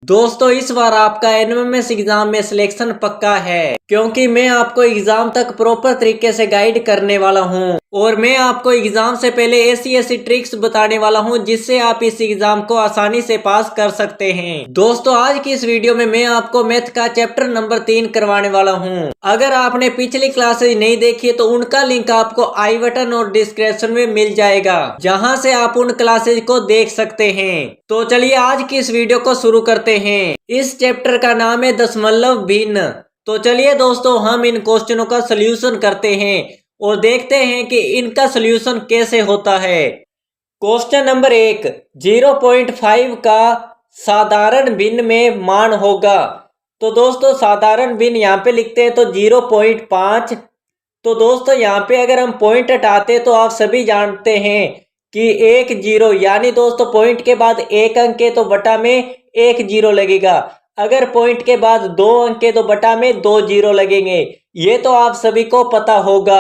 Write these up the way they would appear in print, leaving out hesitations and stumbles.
दोस्तों इस बार आपका एनएमएमएस एग्जाम में सिलेक्शन पक्का है, क्योंकि मैं आपको एग्जाम तक प्रॉपर तरीके से गाइड करने वाला हूं और मैं आपको एग्जाम से पहले ऐसी ट्रिक्स बताने वाला हूं जिससे आप इस एग्जाम को आसानी से पास कर सकते हैं। दोस्तों आज की इस वीडियो में मैं आपको मैथ का चैप्टर नंबर 3 करवाने वाला हूं। अगर आपने पिछली क्लासेज नहीं देखी तो उनका लिंक आपको आई बटन और डिस्क्रिप्शन में मिल जाएगा, जहां से आप उन क्लासेज को देख सकते हैं। तो चलिए आज की इस वीडियो को शुरू करते हैं। इस चैप्टर का नाम है दशमलव भिन्न। तो चलिए दोस्तों हम इन क्वेश्चनों का सलूशन करते हैं और देखते हैं कि इनका सलूशन कैसे होता है। क्वेश्चन नंबर 1, 0.5 का साधारण भिन्न में मान होगा। तो दोस्तों साधारण भिन्न यहाँ पे लिखते हैं तो 0.5। तो दोस्तों यहाँ पे अगर हम पॉइंट हटाते तो आप सभी जानते हैं कि एक जीरो, यानी दोस्तों पॉइंट के बाद एक अंक है तो बटा में एक जीरो लगेगा। अगर पॉइंट के बाद दो अंक है तो बटा में दो जीरो लगेंगे। ये तो आप सभी को पता होगा।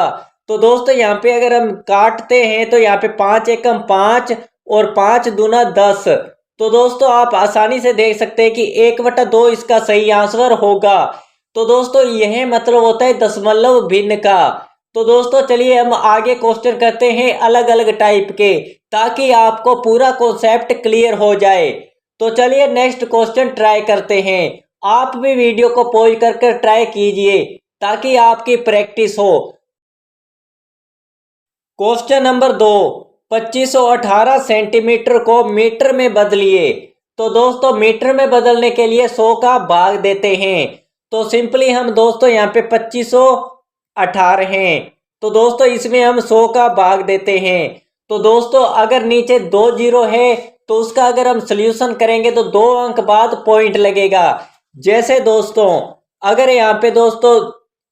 तो दोस्तों यहाँ पे अगर हम काटते हैं तो यहाँ पे 5 एकम 5 और 5 दूना 10। तो दोस्तों आप आसानी से देख सकते हैं कि 1/2 इसका सही आंसर होगा। तो दोस्तों यह मतलब होता है दशमलव भिन्न का। तो दोस्तों चलिए हम आगे क्वेश्चन करते हैं अलग अलग टाइप के, ताकि आपको पूरा कॉन्सेप्ट क्लियर हो जाए। तो चलिए नेक्स्ट क्वेश्चन ट्राई करते हैं। आप भी वीडियो को पॉज कर ट्राई कीजिए ताकि आपकी प्रैक्टिस हो। क्वेश्चन नंबर 2, 2518 सेंटीमीटर को मीटर में बदलिए। तो दोस्तों मीटर में बदलने के लिए 100 का भाग देते हैं। तो सिंपली हम दोस्तों यहाँ पे 2518 हैं, तो दोस्तों इसमें हम 100 का भाग देते हैं। तो दोस्तों अगर नीचे 2 जीरो है तो उसका अगर हम सॉल्यूशन करेंगे तो 2 अंक बाद पॉइंट लगेगा। जैसे दोस्तों अगर यहाँ पे दोस्तों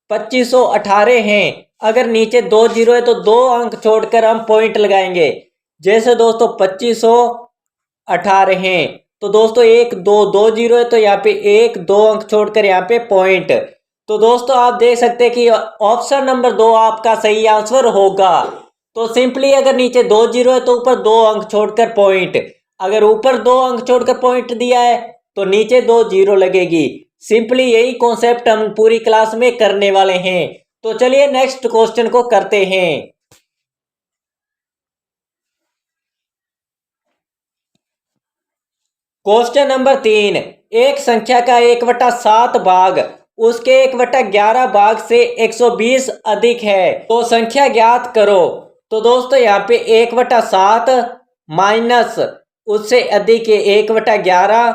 2518 हैं, अगर नीचे 2 जीरो है तो 2 अंक छोड़कर हम पॉइंट लगाएंगे। जैसे दोस्तों 2518 हैं तो दोस्तों 1 2 2 जीरो है तो यहाँ पे 1 2 अंक छोड़कर यहाँ पे पॉइंट। तो दोस्तों आप देख सकते हैं कि ऑप्शन नंबर 2 आपका सही आंसर होगा। तो सिंपली अगर नीचे 2 जीरो है तो ऊपर 2 अंक छोड़कर पॉइंट। अगर ऊपर 2 अंक छोड़कर पॉइंट दिया है तो नीचे 2 जीरो लगेगी। सिंपली यही कॉन्सेप्ट हम पूरी क्लास में करने वाले हैं। तो चलिए नेक्स्ट क्वेश्चन को करते हैं। क्वेश्चन नंबर 3, एक संख्या का 1/7 भाग उसके 1/11 भाग से 120 अधिक है, तो संख्या ज्ञात करो। तो दोस्तों यहाँ पे 1/7 माइनस उससे अधिक है 1/11,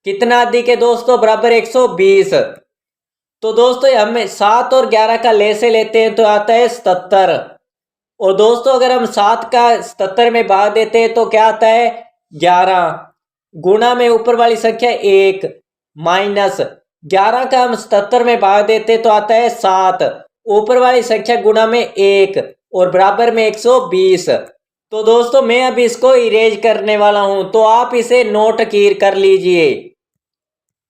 कितना अधिक है दोस्तों, बराबर 120। तो दोस्तों हम 7 और 11 का ले से लेते हैं तो आता है 77। और दोस्तों अगर हम 7 का 77 में भाग देते हैं तो क्या आता है 11, गुणा में ऊपर वाली संख्या 1 माइनस 11 का हम 77 में भाग देते तो आता है 7, ऊपर वाली संख्या गुणा में 1 और बराबर में 120। तो दोस्तों मैं अब इसको इरेज करने वाला हूं, तो आप इसे नोट कर लीजिए।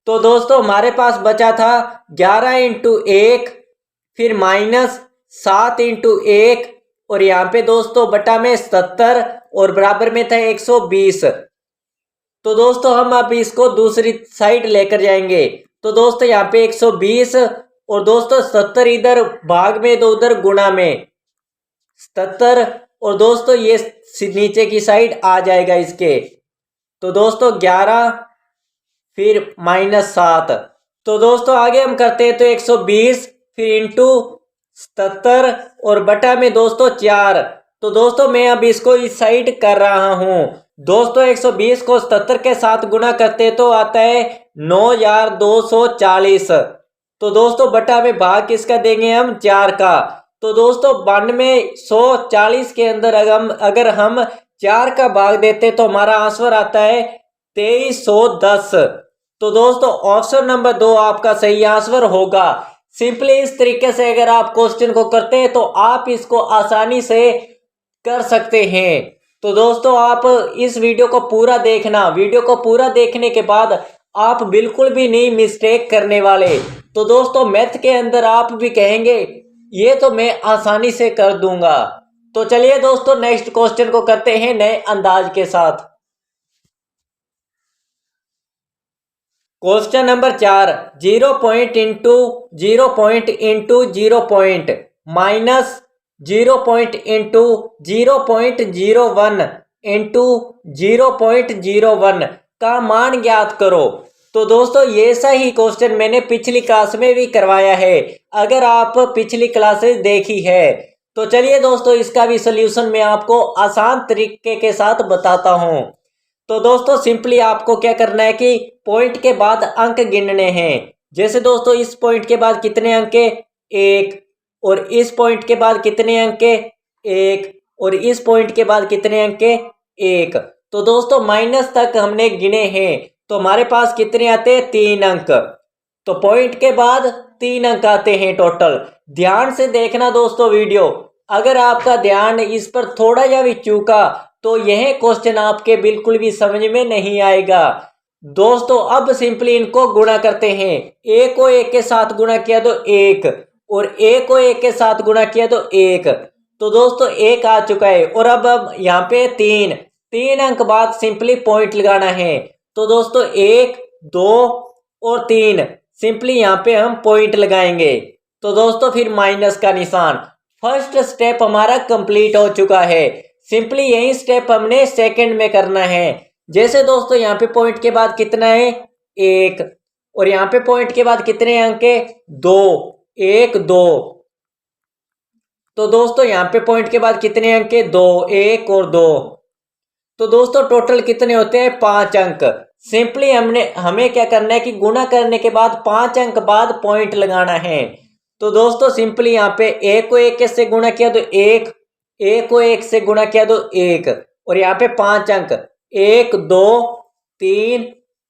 तो दोस्तों हमारे पास बचा था 11 इंटू 1, फिर माइनस 7 इंटू 1 और यहाँ पे दोस्तों बटा में 77 और बराबर में था 120। तो दोस्तों हम अब इसको दूसरी साइड लेकर जाएंगे। तो दोस्तों यहाँ पे 120 और दोस्तों 77 इधर भाग में तो उधर गुणा में 77 और दोस्तों ये नीचे की साइड आ जाएगा इसके। तो दोस्तों 11 फिर माइनस 7। तो दोस्तों आगे हम करते हैं तो 120 फिर इंटू 77 और बटा में दोस्तों 4। तो दोस्तों मैं अब इसको इस साइड कर रहा हूं। दोस्तों 120 को 77 के साथ गुणा करते तो आता है 9240। तो दोस्तों बटा में भाग किसका देंगे हम 4 का। तो दोस्तों 9240 के अंदर अगर हम 4 का भाग देते तो हमारा आंसर आता है 2310। तो दोस्तों ऑप्शन नंबर 2 आपका सही आंसर होगा। सिंपली इस तरीके से अगर आप क्वेश्चन को करते हैं तो आप इसको आसानी से कर सकते हैं। तो दोस्तों आप इस वीडियो को पूरा देखना, वीडियो को पूरा देखने के बाद आप बिल्कुल भी नहीं मिस्टेक करने वाले। तो दोस्तों मैथ के अंदर आप भी कहेंगे ये तो मैं आसानी से कर दूंगा। तो चलिए दोस्तों नेक्स्ट क्वेश्चन को करते हैं नए अंदाज के साथ। Question number 4, 0 point into 0 point into 0 point minus 0 point into 0.01 into 0.01 का मान ज्ञात करो। तो दोस्तों ये सही क्वेश्चन मैंने पिछली क्लास में भी करवाया है, अगर आप पिछली क्लासेस देखी है तो चलिए दोस्तों इसका भी सल्यूशन मैं आपको आसान तरीके के साथ बताता हूं। तो दोस्तों सिंपली आपको क्या करना है कि पॉइंट के बाद अंक गिनने हैं। जैसे दोस्तों इस पॉइंट के बाद कितने अंक है, 1, और इस पॉइंट के बाद कितने अंक है, 1, और इस पॉइंट के बाद कितने अंक है, 1। तो दोस्तों माइनस तक हमने गिने हैं, तो हमारे पास कितने आते हैं, 3 अंक। तो पॉइंट के बाद 3 अंक आते हैं टोटल। ध्यान से देखना दोस्तों वीडियो, अगर आपका ध्यान इस पर थोड़ा या भी चूका तो यह क्वेश्चन आपके बिल्कुल भी समझ में नहीं आएगा। दोस्तों अब सिंपली इनको गुणा करते हैं। ए को 1 के साथ गुणा किया तो 1, और ए को 1 के साथ गुणा किया तो 1। तो दोस्तों 1 आ चुका है, और अब यहाँ पे 3 अंक बाद सिंपली पॉइंट लगाना है। तो दोस्तों 1, 2 और 3 सिंपली यहाँ पे हम पॉइंट लगाएंगे। तो दोस्तों फिर माइनस का निशान। फर्स्ट स्टेप हमारा कंप्लीट हो चुका है। सिंपली यही स्टेप हमने सेकंड में करना है। जैसे दोस्तों यहाँ पे पॉइंट के बाद कितना है, 1, और यहाँ पे पॉइंट के बाद कितने अंक है, 2, 1, 2। तो दोस्तों यहाँ पे पॉइंट के बाद कितने अंक है, 2, 1 और 2। तो दोस्तों टोटल कितने होते हैं, 5 अंक। सिंपली हमें क्या करना है कि गुणा करने के बाद 5 अंक बाद पॉइंट लगाना है। तो दोस्तों सिंपली यहाँ पे 1 को 1 से गुणा किया तो 1, 1 को 1 से गुणा किया तो 1, और यहाँ पे 5 अंक 1, 2, 3,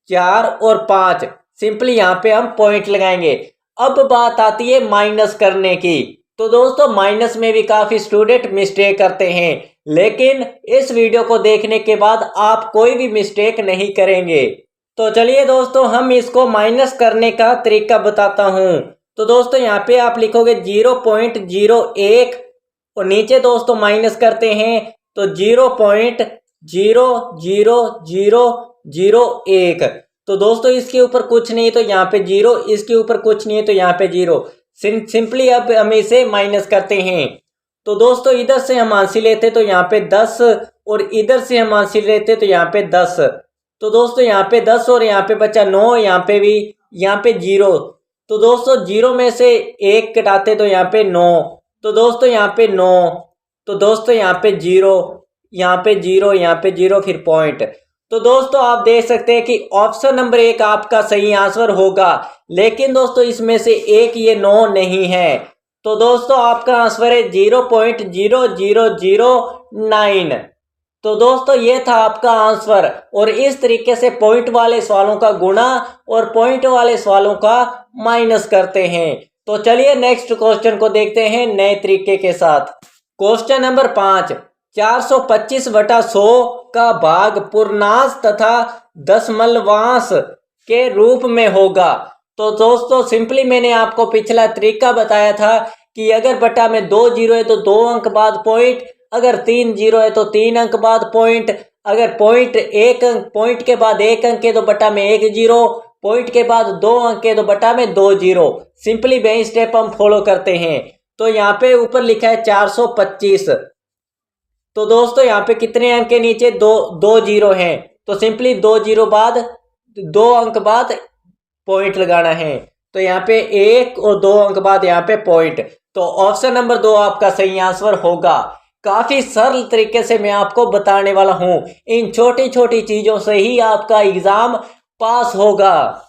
4 और 5। सिंपली यहाँ पे हम पॉइंट लगाएंगे। अब बात आती है माइनस करने की। तो दोस्तों माइनस में भी काफी स्टूडेंट मिस्टेक करते हैं, लेकिन इस वीडियो को देखने के बाद आप कोई भी मिस्टेक नहीं करेंगे। तो चलिए दोस्तों हम इसको माइनस करने का तरीका बताता हूं। तो दोस्तों यहाँ पे आप लिखोगे 0.01, और नीचे दोस्तों माइनस करते हैं तो 0.00001। तो दोस्तों इसके ऊपर कुछ नहीं तो यहाँ पे 0, इसके ऊपर कुछ नहीं है तो यहाँ पे 0। सिंपली अब हम इसे माइनस करते हैं। तो दोस्तों इधर से हम आंसर लेते तो यहाँ पे 10, और इधर से हम आंसर लेते तो यहाँ पे 10। तो दोस्तों यहाँ पे 10 और यहाँ पे बचा 9, यहाँ पे भी, यहाँ पे 0। तो दोस्तों 0 में से 1 घटाते तो यहाँ पे 9। तो दोस्तों यहाँ पे 9। तो दोस्तों यहाँ पे 0, यहाँ पे 0, यहाँ पे 0, फिर पॉइंट। तो दोस्तों आप देख सकते हैं कि ऑप्शन नंबर 1 आपका सही आंसर होगा, लेकिन दोस्तों इसमें से एक ये 9 नहीं है। तो दोस्तों आपका आंसर है 0.0009। तो दोस्तों ये था आपका आंसर, और इस तरीके से पॉइंट वाले सवालों का गुणा और पॉइंट वाले सवालों का माइनस करते हैं। तो चलिए नेक्स्ट क्वेश्चन को देखते हैं नए तरीके के साथ। क्वेश्चन नंबर 5, 425/100 का भाग पूर्णांश तथा दशमलवांश के रूप में होगा। तो दोस्तों सिंपली मैंने आपको पिछला तरीका बताया था कि अगर बटा में 2 जीरो है तो 2 अंक बाद पॉइंट, अगर 3 जीरो है तो 3 अंक बाद पॉइंट, अगर पॉइंट के बाद 1 अंक है तो बटा में 1 जीरो, पॉइंट के बाद 2 अंक है तो बटा में 2 जीरो। सिंपली वही स्टेप हम फॉलो करते हैं। तो यहाँ पे ऊपर लिखा है 425। तो दोस्तों यहाँ पे कितने अंक के नीचे 2 जीरो हैं, तो सिंपली 2 जीरो बाद 2 अंक बाद पॉइंट लगाना है। तो यहाँ पे 1 और 2 अंक बाद यहाँ पे पॉइंट। तो ऑप्शन नंबर 2 आपका सही आंसर होगा। काफी सरल तरीके से मैं आपको बताने वाला हूं, इन छोटी छोटी चीजों से ही आपका एग्जाम पास होगा।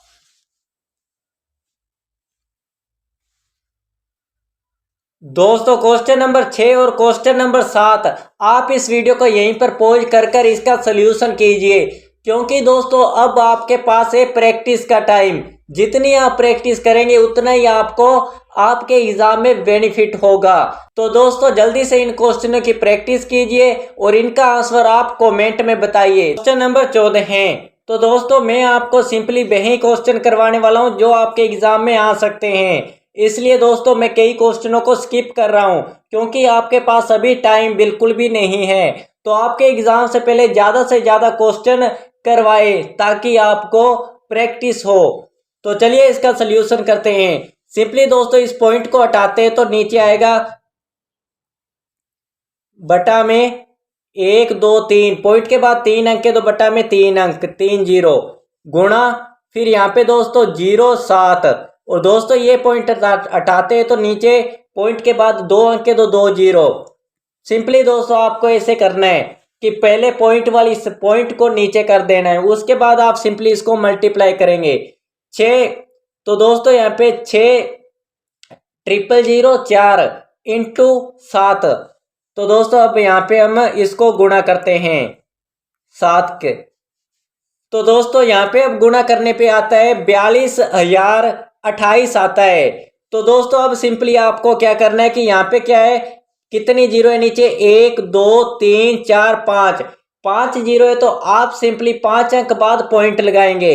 दोस्तों क्वेश्चन नंबर 6 और क्वेश्चन नंबर 7 आप इस वीडियो को यहीं पर पॉज कर इसका सलूशन कीजिए, क्योंकि दोस्तों अब आपके पास है प्रैक्टिस का टाइम। जितनी आप प्रैक्टिस करेंगे उतना ही आपको आपके एग्जाम में बेनिफिट होगा। तो दोस्तों जल्दी से इन क्वेश्चनों की प्रैक्टिस कीजिए और इनका आंसर आप कमेंट में बताइए। क्वेश्चन नंबर 14 है। तो दोस्तों मैं आपको सिंपली वही क्वेश्चन करवाने वाला हूं जो आपके एग्जाम में आ सकते हैं, इसलिए दोस्तों मैं कई क्वेश्चनों को स्किप कर रहा हूं, क्योंकि आपके पास अभी टाइम बिल्कुल भी नहीं है। तो आपके एग्जाम से पहले ज़्यादा से ज़्यादा क्वेश्चन करवाए ताकि आपको प्रैक्टिस हो। तो चलिए इसका सोल्यूशन करते हैं। सिंपली दोस्तों इस पॉइंट को हटाते हैं तो नीचे आएगा बटा में 1 2 3, पॉइंट के बाद 3 अंक है तो बटा में 3 अंक 3 जीरो गुणा, फिर यहाँ पे दोस्तों 0 7, और दोस्तों ये पॉइंट हटाते हैं तो नीचे पॉइंट के बाद 2 अंक है तो 2 जीरो। सिंपली दोस्तों आपको ऐसे करना है कि पहले पॉइंट वाली इस पॉइंट को नीचे कर देना है, उसके बाद आप सिंपली इसको मल्टीप्लाई करेंगे 6, तो दोस्तों यहाँ पे 6 ट्रिपल 0 4 इंटू 7, तो दोस्तों अब यहाँ पे हम इसको गुणा करते हैं 7 के, तो दोस्तों यहाँ पे अब गुणा करने पे आता है 42,028 आता है। तो दोस्तों अब सिंपली आपको क्या करना है कि यहाँ पे क्या है, कितनी जीरो है नीचे, 1 2 3 4 5, 5 जीरो है तो आप सिंपली 5 अंक बाद पॉइंट लगाएंगे,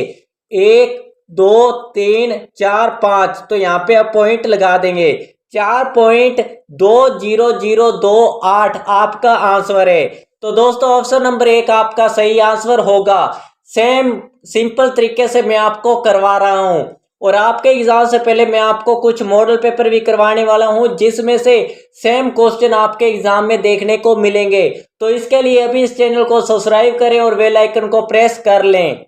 1 2 3 4 5, तो यहाँ पे आप पॉइंट लगा देंगे 4.2002 आपका आंसर है। तो दोस्तों ऑप्शन नंबर 1 आपका सही आंसर होगा। सेम सिंपल तरीके से मैं आपको करवा रहा हूं, और आपके एग्जाम से पहले मैं आपको कुछ मॉडल पेपर भी करवाने वाला हूं जिसमें से सेम क्वेश्चन आपके एग्जाम में देखने को मिलेंगे। तो इसके लिए अभी इस चैनल को सब्सक्राइब करें और बेल आइकन को प्रेस कर लें।